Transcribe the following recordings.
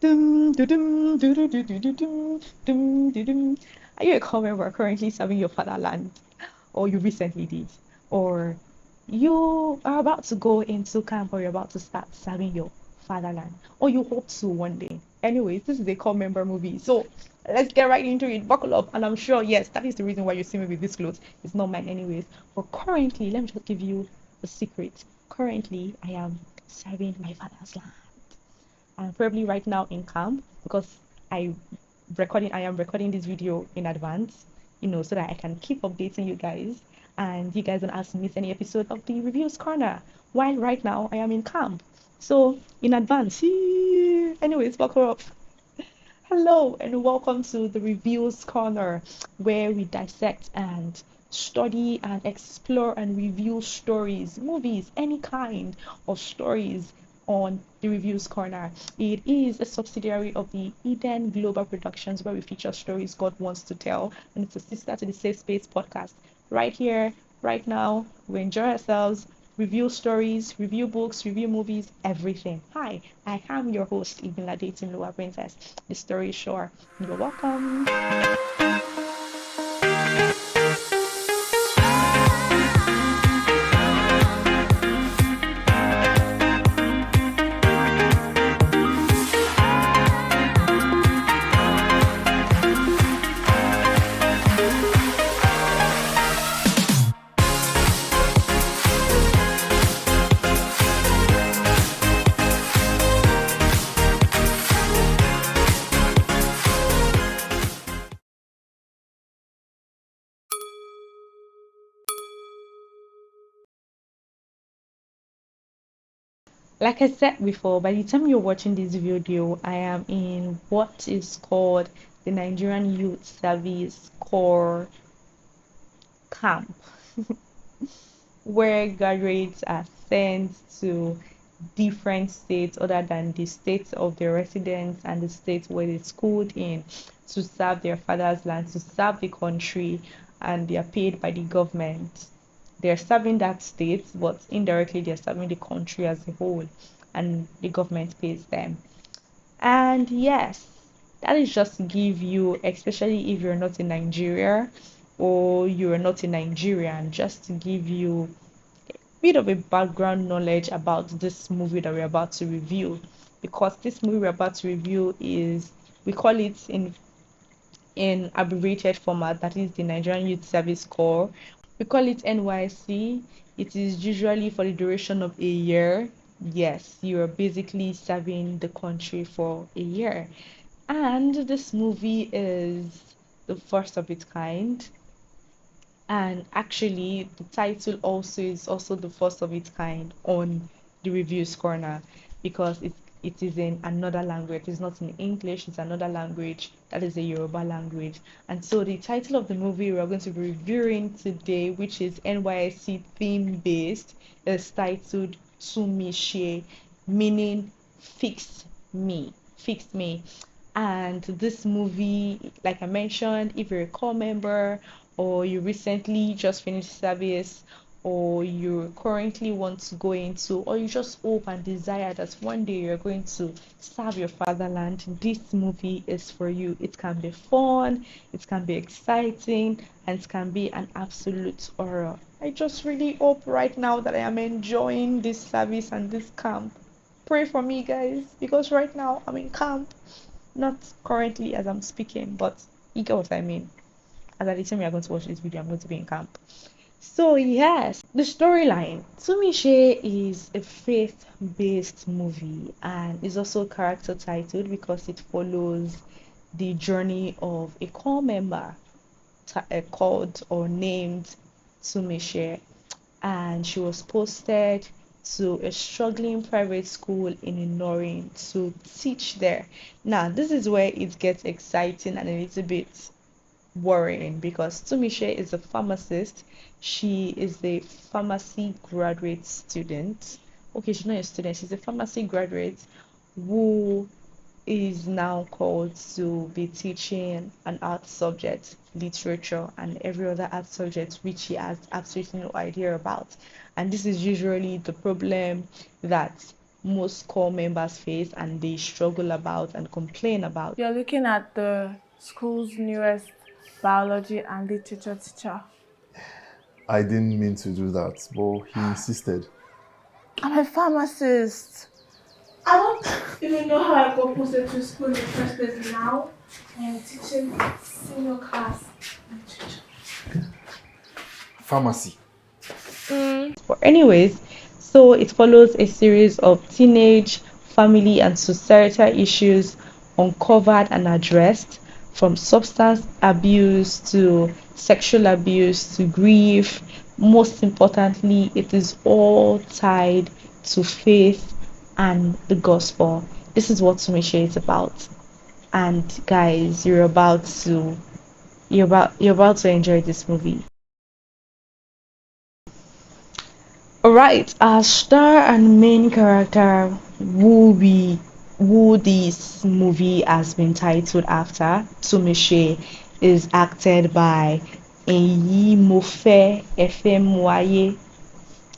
Dum, dum, dum, dum, dum, dum, dum, dum, dum, dum, dum. Are you a commoner currently serving your fatherland, or you recently did, or you are about to go into camp, or you're about to start serving your fatherland, or you hope to one day? Anyways, this is a core member movie, so let's get right into it. Buckle up, and I'm sure, yes, that is the reason why you see me with this clothes. It's not mine, anyways. But currently, let me just give you a secret. Currently, I am serving my father's land. I'm probably right now in camp because I I am recording this video in advance, so that I can keep updating you guys and you guys don't have to miss any episode of the Reviews Corner. While right now I am in camp. So in advance. Anyways, buckle up. Hello and welcome to the Reviews Corner, where we dissect and study and explore and review stories, movies, any kind of stories on the Reviews Corner. It is a subsidiary of the Eden Global Productions, where we feature stories God wants to tell, and it's a sister to the Safe Space podcast. Right here, right now, we enjoy ourselves, review stories, review books, review movies, everything. Hi, I am your host, Ibn Tim Loa Princess, the Storyshower. You're welcome. Like I said before, by the time you're watching this video, I am in what is called the Nigerian Youth Service Corps camp, where graduates are sent to different states other than the states of their residence and the states where they schooled in, to serve their father's land, to serve the country, and they are paid by the government. They're serving that state, but indirectly they're serving the country as a whole, and the government pays them. And yes, that is just to give you, especially if you're not in Nigeria or you're not a Nigerian, just to give you bit of a background knowledge about this movie that we're about to review, because this movie we're about to review is, we call it in abbreviated format, that is the Nigerian Youth Service Corps. We call it NYSC. It is usually for the duration of a year. Yes, you're basically serving the country for a year. And this movie is the first of its kind. And actually, the title also is also the first of its kind on the Reviews Corner, because it is in another language. It's not in English, it's another language, that is a Yoruba language. And so the title of the movie we're going to be reviewing today, which is NYSC theme based, is titled Tunmise, meaning fix me. Fix me. And this movie, like I mentioned, if you're a core member, or you recently just finished service, or you currently want to go into, or you just hope and desire that one day you're going to serve your fatherland, this movie is for you. It can be fun, it can be exciting, and it can be an absolute horror. I just really hope right now that I am enjoying this service and this camp. Pray for me, guys, because right now I'm in camp. Not currently as I'm speaking, but you get what I mean. As at the time you're going to watch this video, I'm going to be in camp. So yes, the storyline. Tumishe is a faith-based movie and is also character titled because it follows the journey of a core member called or named Tumishe, and she was posted to a struggling private school in Ilorin to teach there. Now, this is where it gets exciting and a little bit worrying, because Tumishe is a pharmacist. She is a pharmacy graduate student. Okay, she's not a student, she's a pharmacy graduate who is now called to be teaching an art subject, literature, and every other art subject which he has absolutely no idea about. And this is usually the problem that most core members face and they struggle about and complain about. You're looking at the school's newest biology and literature teacher. I didn't mean to do that, but he insisted. I'm a pharmacist. I don't even know how I got posted to school in the first place now. I am teaching senior class literature. Pharmacy. But anyways, so it follows a series of teenage, family, and societal issues uncovered and addressed, from substance abuse to sexual abuse to grief. Most importantly, it is all tied to faith and the gospel. This is what Tumishe is about. And guys, you're about to enjoy this movie. Alright, our star and main character who this movie has been titled after, Tumishe, is acted by Eyimofe Efemwaye.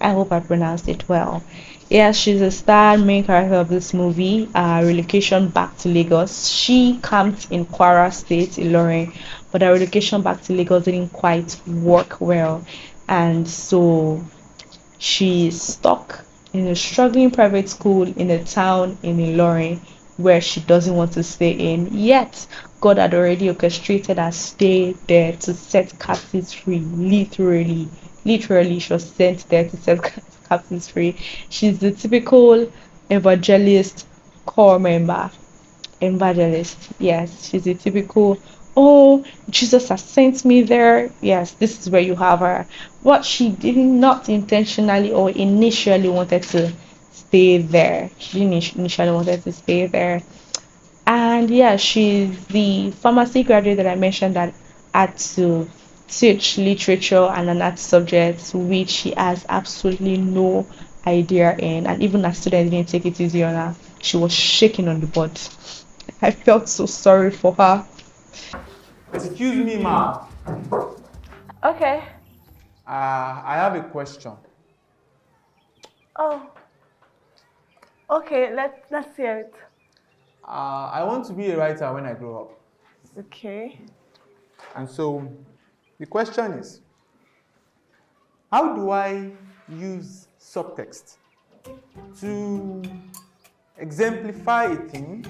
I hope I pronounced it well. Yeah, she's a star main character of this movie, relocation back to Lagos. She camped in Kwara State, Ilorin, but her relocation back to Lagos didn't quite work well. And so she's stuck in a struggling private school in a town in Ilorin where she doesn't want to stay in. Yet, God had already orchestrated her stay there to set captives free. Literally, she was sent there to set captives free. She's the typical evangelist core member. Evangelist, yes, she's a typical, oh, Jesus has sent me there. Yes, this is where you have her. But she did not intentionally or initially wanted to stay there. She didn't initially wanted to stay there. And yeah, she's the pharmacy graduate that I mentioned that had to teach literature and an art subject which she has absolutely no idea in. And even as students didn't take it easy on her. She was shaking on the board. I felt so sorry for her. Excuse me, ma'am. Okay. I have a question. Oh. Okay, let's hear it. I want to be a writer when I grow up. Okay. And so the question is, how do I use subtext to exemplify a theme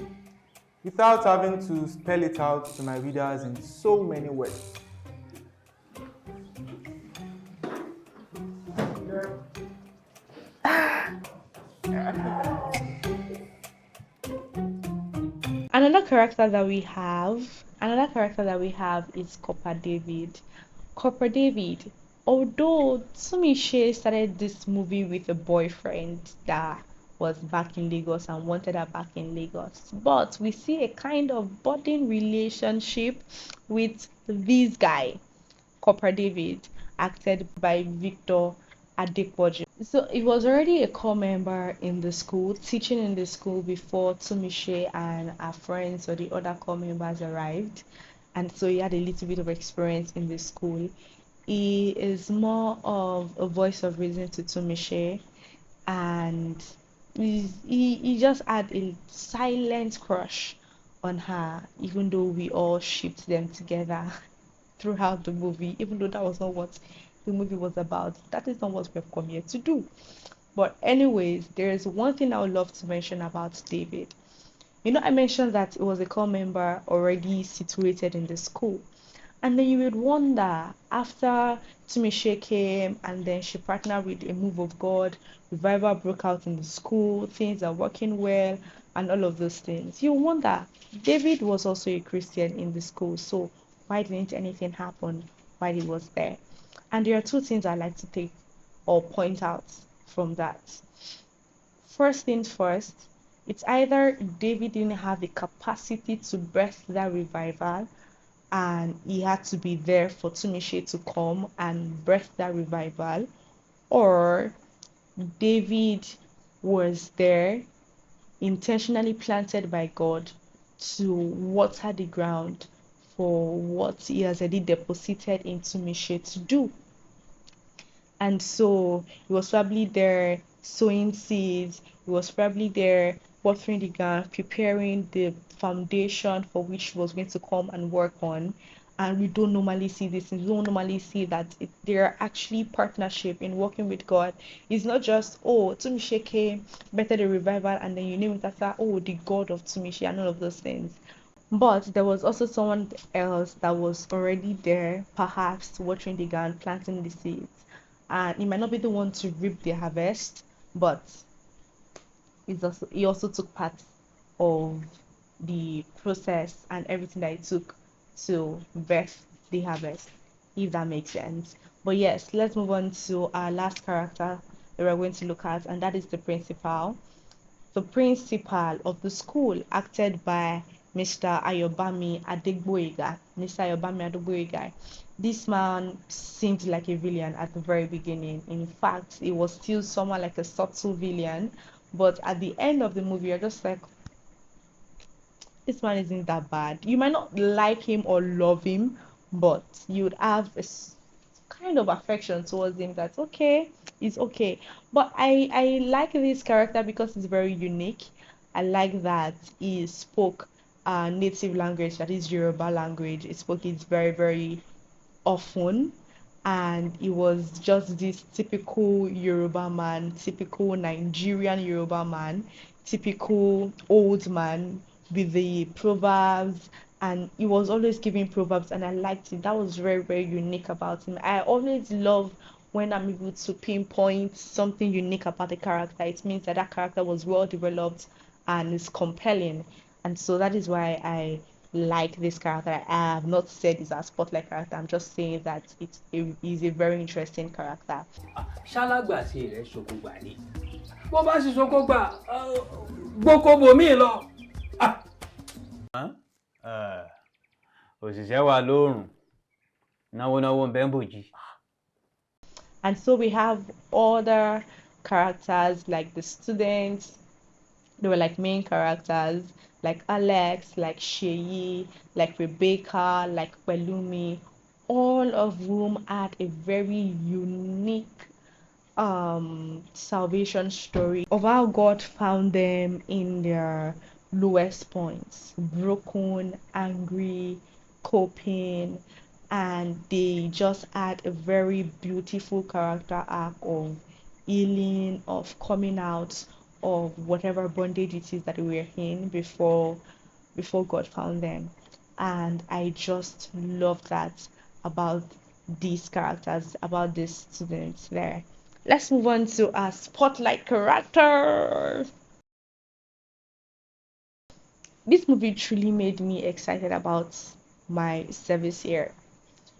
without having to spell it out to my readers in so many words? Another character that we have is Copper David. Copper David, although Tumishe started this movie with a boyfriend that was back in Lagos and wanted her back in Lagos, but we see a kind of budding relationship with this guy, Copper David, acted by Victor Adepoju. So he was already a core member in the school, teaching in the school before Tumishe and her friends or the other core members arrived. And so he had a little bit of experience in the school. He is more of a voice of reason to Tumishe, and he just had a silent crush on her, even though we all shipped them together throughout the movie, even though that was not what the movie was about. That is not what we've come here to do. But anyways, there is one thing I would love to mention about David. I mentioned that he was a core member already situated in the school. And then you would wonder, after Tumishe came and then she partnered with a move of God, revival broke out in the school, things are working well, and all of those things. You wonder, David was also a Christian in the school, so why didn't anything happen while he was there? And there are two things I like to take or point out from that. First things first, it's either David didn't have the capacity to birth that revival and he had to be there for Tumishe to come and birth that revival, or David was there intentionally planted by God to water the ground for what he has already deposited in Tumishe to do. And so he was probably there sowing seeds. He was probably there watering the ground, preparing the foundation for which he was going to come and work on. And we don't normally see this. We don't normally see that there are actually partnership in working with God. It's not just, oh, Tunmise came, better the revival, and then you name it after, oh, the God of Tunmise, and all of those things. But there was also someone else that was already there, perhaps watering the ground, planting the seeds. And he might not be the one to reap the harvest, but he also took part of the process and everything that it took to birth the harvest, if that makes sense. But yes, let's move on to our last character that we're going to look at, and that is the principal. The principal of the school, acted by Mr. Ayobami Adegboyega. Mr. Ayobami Adegboyega. This man seemed like a villain at the very beginning. In fact, he was still somewhat like a subtle villain, but at the end of the movie, you're just like, this man isn't that bad. You might not like him or love him, but you would have kind of affection towards him. That's okay, it's okay. But I like this character because it's very unique. I like that he spoke native language, that is Yoruba language. He spoke it very often, and he was just this typical Yoruba man, typical Nigerian Yoruba man, typical old man with the proverbs, and he was always giving proverbs, and I liked it. That was very unique about him. I always love when I'm able to pinpoint something unique about the character. It means that that character was well developed and is compelling, and so that is why I like this character. I have not said it's a spotlight character. I'm just saying that it is a very interesting character. ṣálágbà tí rẹ̀ ṣoko gbà ni bó bá sì ṣoko gbà gboko bòmí lọ. òṣìṣẹ́ wa lóòrùn náwó ń bẹ́ ń bòjì. And so we have other characters like the students. They were like main characters, like Alex, like Sheyi, like Rebecca, like Pelumi, all of whom had a very unique salvation story of how God found them in their lowest points, broken, angry, coping, and they just had a very beautiful character arc of healing, of coming out of whatever bondage it is that they were in before God found them. And I just love that about these characters, about these students there. Let's move on to our spotlight character. This movie truly made me excited about my service here,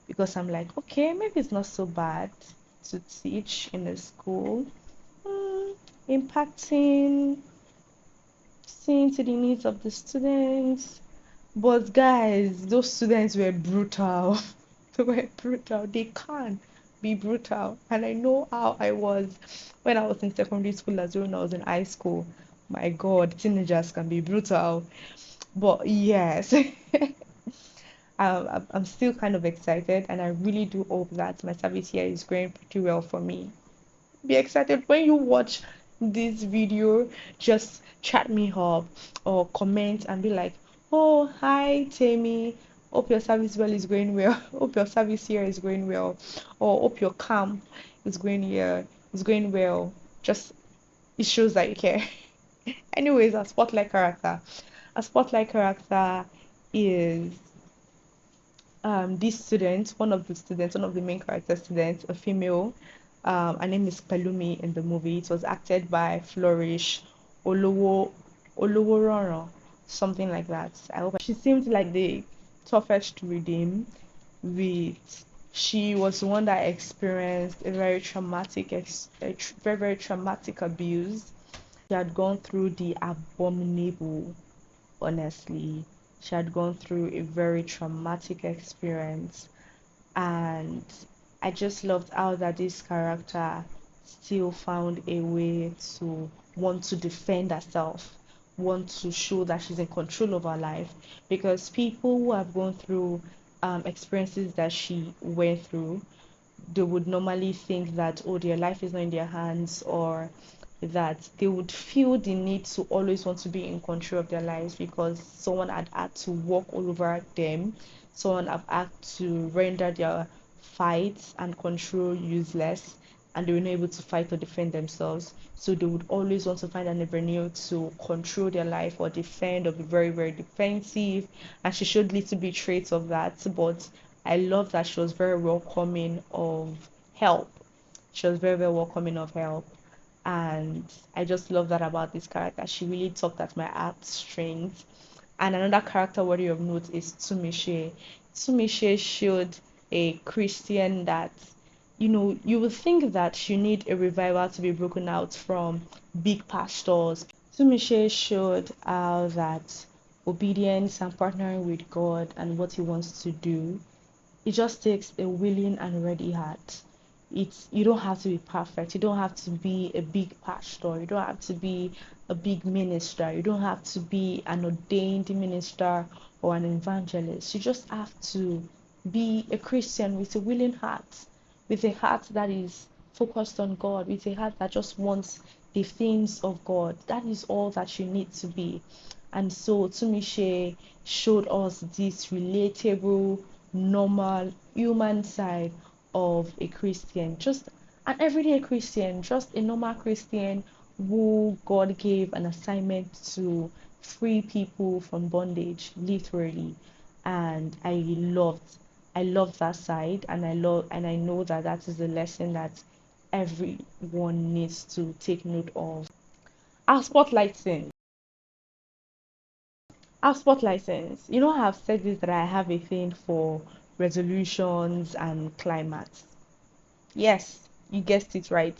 because I'm like, okay, maybe it's not so bad to teach in a school, impacting, seeing to the needs of the students. But guys, those students were brutal. They were brutal. They can be brutal. And I know how I was when I was in secondary school as well, when I was in high school. My God, teenagers can be brutal. But yes, I'm still kind of excited, and I really do hope that my service here is going pretty well for me. Be excited when you watch this video. Just chat me up or comment and be like, oh, hi Tammy, hope your service well is going well. Hope your service here is going well, or hope your camp is going here is going well. Just, it shows that you care. Anyways, a spotlight character is this student, one of the main character students, a female. Her name is Pelumi in the movie. It was acted by Flourish Olowororan, something like that. I hope she seemed like the toughest to redeem. She was the one that experienced a very very traumatic abuse. She had gone through the abominable, honestly. She had gone through a very traumatic experience, and I just loved how that this character still found a way to want to defend herself, want to show that she's in control of her life. Because people who have gone through experiences that she went through, they would normally think that, oh, their life is not in their hands, or that they would feel the need to always want to be in control of their lives because someone had to walk all over them, someone had to render their fights and control useless, and they were not able to fight or defend themselves. So they would always want to find an avenue to control their life or defend or be very, very defensive. And she showed little bit traits of that, but I love that she was very welcoming of help. She was very, very welcoming of help. And I just love that about this character. She really tugged at my heartstrings. And another character worthy of note is Tunmise. Tunmise showed a Christian that, you would think that you need a revival to be broken out from big pastors. Tunmise showed how that obedience and partnering with God and what He wants to do, it just takes a willing and ready heart. You don't have to be perfect. You don't have to be a big pastor. You don't have to be a big minister. You don't have to be an ordained minister or an evangelist. You just have to be a Christian with a willing heart, with a heart that is focused on God, with a heart that just wants the things of God. That is all that you need to be. And so Tunmise showed us this relatable, normal, human side of a Christian, just an everyday Christian, just a normal Christian who God gave an assignment to free people from bondage, literally. And I loved that side, and I know that that is a lesson that everyone needs to take note of. Our spotlight scene. Our spotlight sense. I've said this that I have a thing for resolutions and climax. Yes, you guessed it right.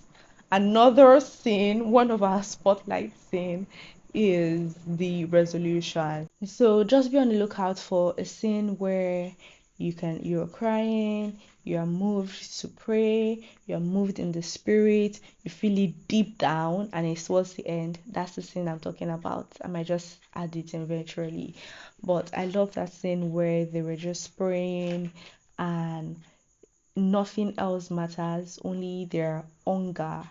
Another scene, one of our spotlight scene, is the resolution. So just be on the lookout for a scene where you're crying, you are moved to pray, you're moved in the spirit, you feel it deep down, and it's towards the end. That's the scene I'm talking about. I might just add it eventually. But I love that scene where they were just praying and nothing else matters, only their hunger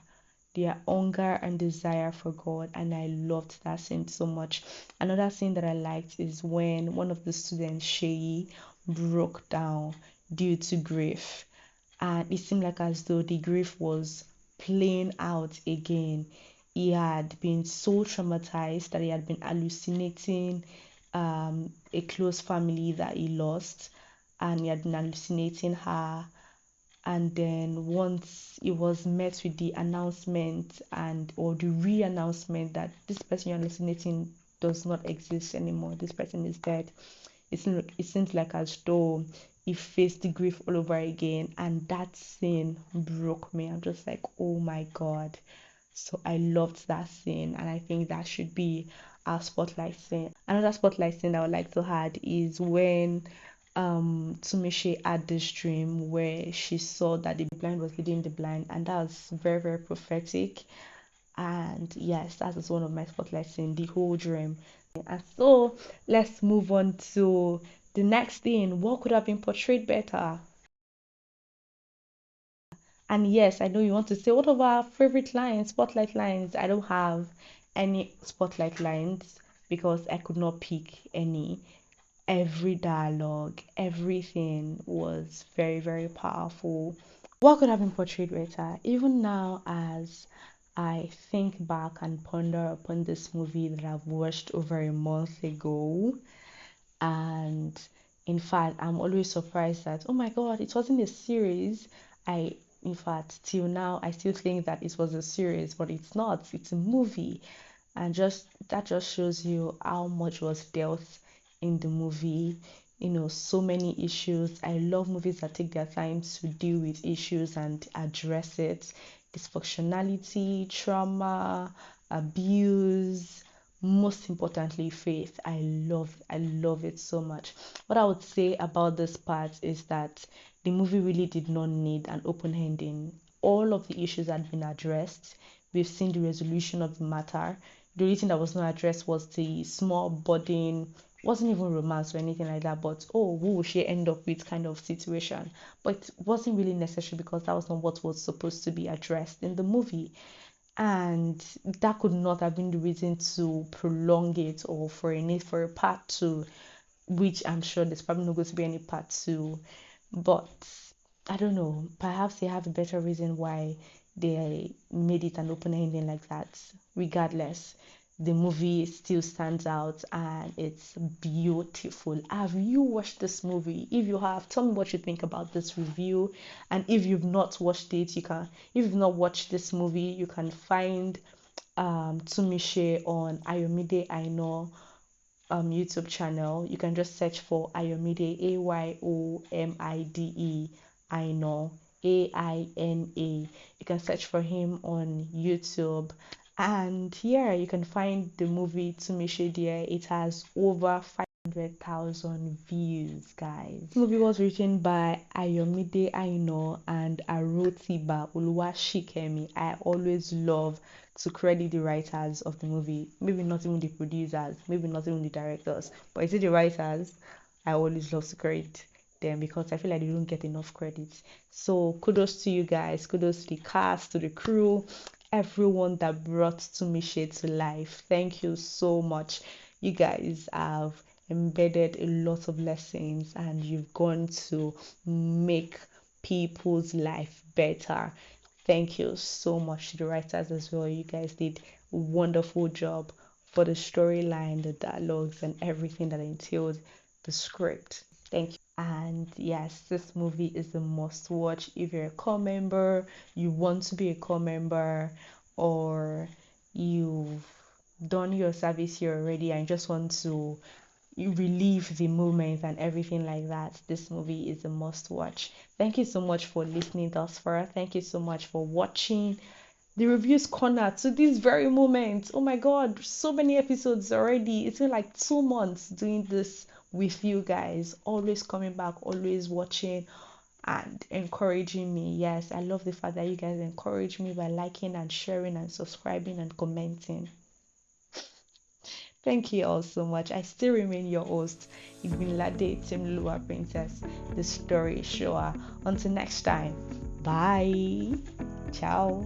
and desire for God. And I loved that scene so much. Another scene that I liked is when one of the students, Shay, broke down due to grief. And it seemed like as though the grief was playing out again. He had been so traumatized that he had been hallucinating a close family that he lost, and he had been hallucinating her. And then once it was met with the announcement and or the re-announcement that this person you're hallucinating does not exist anymore, this person is dead, it seems like as though he faced the grief all over again. And that scene broke me. I'm just like, oh my God. So I loved that scene, and I think that should be our spotlight scene. Another spotlight scene I would like to add is when Tunmise had this dream where she saw that the blind was leading the blind, and that was very, very prophetic. And yes, that is one of my spotlights in the whole dream. And so let's move on to the next thing. What could have been portrayed better? And yes, I know you want to say, what of our favorite lines, spotlight lines? I don't have any spotlight lines because I could not pick any. Every dialogue, everything was very, very powerful. What could have been portrayed better? Even now, as I think back and ponder upon this movie that I've watched over a month ago, and in fact, I'm always surprised that, oh my God, it wasn't a series. In fact, till now, I still think that it was a series, but it's not. It's a movie, and that just shows you how much was dealt in the movie. So many issues. I love movies that take their time to deal with issues and address it. Dysfunctionality, trauma, abuse, most importantly faith. I love it so much. What I would say about this part is that the movie really did not need an open ending. All of the issues had been addressed. We've seen the resolution of the matter. The only thing that was not addressed was the small budding, wasn't even romance or anything like that, but oh, who will she end up with kind of situation. But it wasn't really necessary because that was not what was supposed to be addressed in the movie. and that could not have been the reason to prolong it or for a need for a part two, which I'm sure there's probably not going to be any part two. But I don't know, perhaps they have a better reason why they made it an open ending like that. Regardless, the movie still stands out and it's beautiful. Have you watched this movie? If you have, tell me what you think about this review. And if you've not watched it, if you've not watched this movie, you can find Tunmise on Ayomide Aina YouTube channel. You can just search for Ayomide, Ayomide Aina, Aina. You can search for him on YouTube. And yeah, you can find the movie Tunmise there. It has over 500,000 views, guys. This movie was written by Ayomide Aina and Arotiba Oliwasikemi. I always love to credit the writers of the movie. Maybe not even the producers, maybe not even the directors, but is it the writers? I always love to credit them because I feel like they don't get enough credit. So kudos to you guys, kudos to the cast, to the crew, everyone that brought Tunmise to life. Thank you so much. You guys have embedded a lot of lessons and you've gone to make people's life better. Thank you so much to the writers as well. You guys did a wonderful job for the storyline, the dialogues, and everything that entailed the script. Thank you. And yes, this movie is a must watch if you're a core member, you want to be a core member, or you've done your service here already and just want to relieve the moment and everything like that. This movie is a must watch. Thank you so much for listening thus far. Thank you so much for watching the reviews corner to this very moment. Oh my god, so many episodes already. It's been like 2 months doing this with you guys, always coming back, always watching and encouraging me. Yes, I love the fact that you guys encourage me by liking and sharing and subscribing and commenting. Thank you all so much. I still remain your host, Ibinlade Timlua Princess, the Storyshower. Until next time, bye. Ciao.